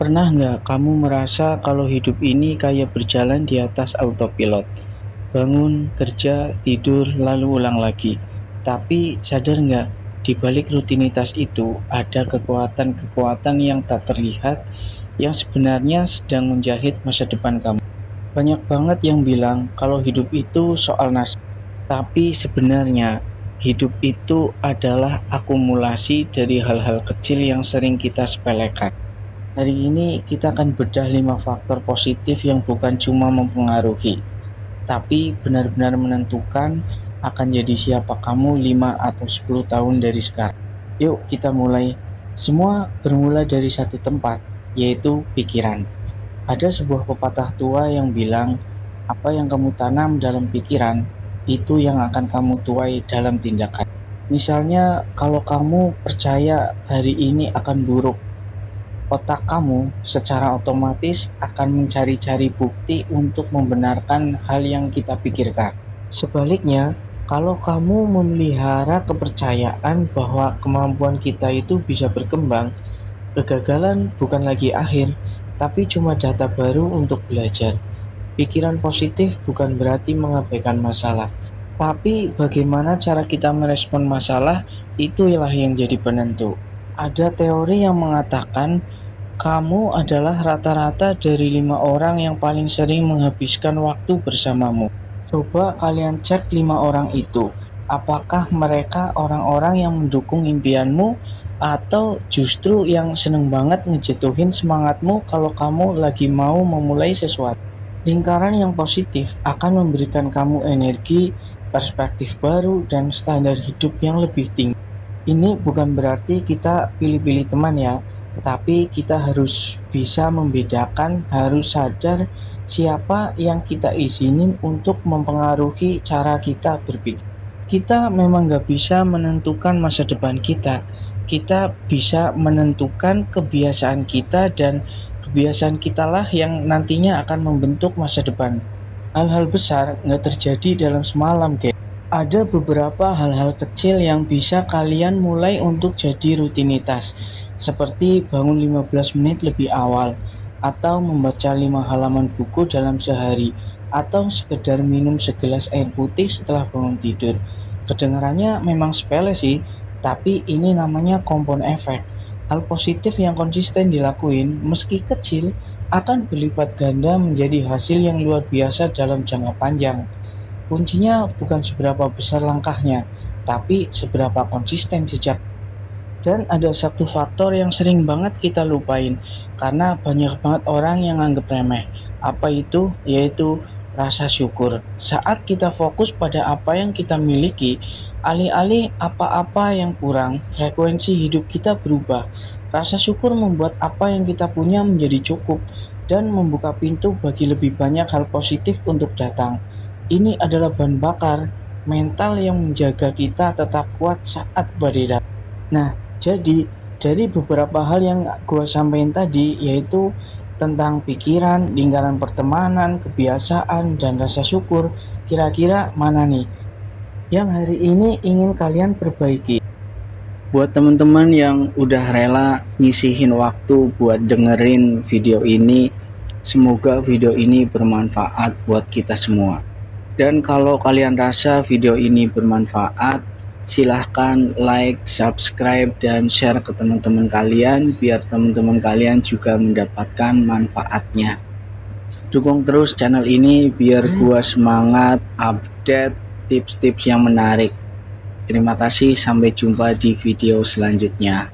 Pernah nggak kamu merasa kalau hidup ini kayak berjalan di atas autopilot? Bangun, kerja, tidur, lalu ulang lagi. Tapi sadar nggak, di balik rutinitas itu ada kekuatan-kekuatan yang tak terlihat yang sebenarnya sedang menjahit masa depan kamu. Banyak banget yang bilang kalau hidup itu soal nasib. Tapi sebenarnya hidup itu adalah akumulasi dari hal-hal kecil yang sering kita sepelekan. Hari ini kita akan bedah 5 faktor positif yang bukan cuma mempengaruhi, tapi benar-benar menentukan akan jadi siapa kamu 5 atau 10 tahun dari sekarang. Yuk kita mulai. Semua bermula dari satu tempat, yaitu pikiran. Ada sebuah pepatah tua yang bilang, apa yang kamu tanam dalam pikiran, itu yang akan kamu tuai dalam tindakan. Misalnya, kalau kamu percaya hari ini akan buruk, otak kamu secara otomatis akan mencari-cari bukti untuk membenarkan hal yang kita pikirkan. Sebaliknya, kalau kamu memelihara kepercayaan bahwa kemampuan kita itu bisa berkembang, kegagalan bukan lagi akhir, tapi cuma data baru untuk belajar. Pikiran positif bukan berarti mengabaikan masalah, tapi bagaimana cara kita merespon masalah itulah yang jadi penentu. Ada teori yang mengatakan kamu adalah rata-rata dari 5 orang yang paling sering menghabiskan waktu bersamamu. Coba kalian cek 5 orang itu. Apakah mereka orang-orang yang mendukung impianmu atau justru yang seneng banget ngejatuhin semangatmu kalau kamu lagi mau memulai sesuatu? Lingkaran yang positif akan memberikan kamu energi, perspektif baru, dan standar hidup yang lebih tinggi. Ini bukan berarti kita pilih-pilih teman ya, tapi kita harus bisa membedakan, harus sadar siapa yang kita izinin untuk mempengaruhi cara kita berpikir. Kita memang nggak bisa menentukan masa depan kita. Kita bisa menentukan kebiasaan kita dan kebiasaan kitalah yang nantinya akan membentuk masa depan. Hal-hal besar nggak terjadi dalam semalam, guys. Ada beberapa hal-hal kecil yang bisa kalian mulai untuk jadi rutinitas, seperti bangun 15 menit lebih awal, atau membaca 5 halaman buku dalam sehari, atau sekedar minum segelas air putih setelah bangun tidur. Kedengarannya memang sepele sih, tapi ini namanya kompon efek. Hal positif yang konsisten dilakuin, meski kecil, akan berlipat ganda menjadi hasil yang luar biasa dalam jangka panjang. Kuncinya bukan seberapa besar langkahnya, tapi seberapa konsisten jejak. Dan ada satu faktor yang sering banget kita lupain, karena banyak banget orang yang anggap remeh. Apa itu? Yaitu rasa syukur. Saat kita fokus pada apa yang kita miliki, alih-alih apa-apa yang kurang, frekuensi hidup kita berubah. Rasa syukur membuat apa yang kita punya menjadi cukup, dan membuka pintu bagi lebih banyak hal positif untuk datang. Ini adalah bahan bakar mental yang menjaga kita tetap kuat saat badai datang. Nah, jadi dari beberapa hal yang gue sampaikan tadi, yaitu tentang pikiran, lingkaran pertemanan, kebiasaan, dan rasa syukur, kira-kira mana nih yang hari ini ingin kalian perbaiki? Buat teman-teman yang udah rela nyisihin waktu buat dengerin video ini, semoga video ini bermanfaat buat kita semua. Dan kalau kalian rasa video ini bermanfaat, silahkan like, subscribe, dan share ke teman-teman kalian biar teman-teman kalian juga mendapatkan manfaatnya. Dukung terus channel ini biar gua semangat update tips-tips yang menarik. Terima kasih, sampai jumpa di video selanjutnya.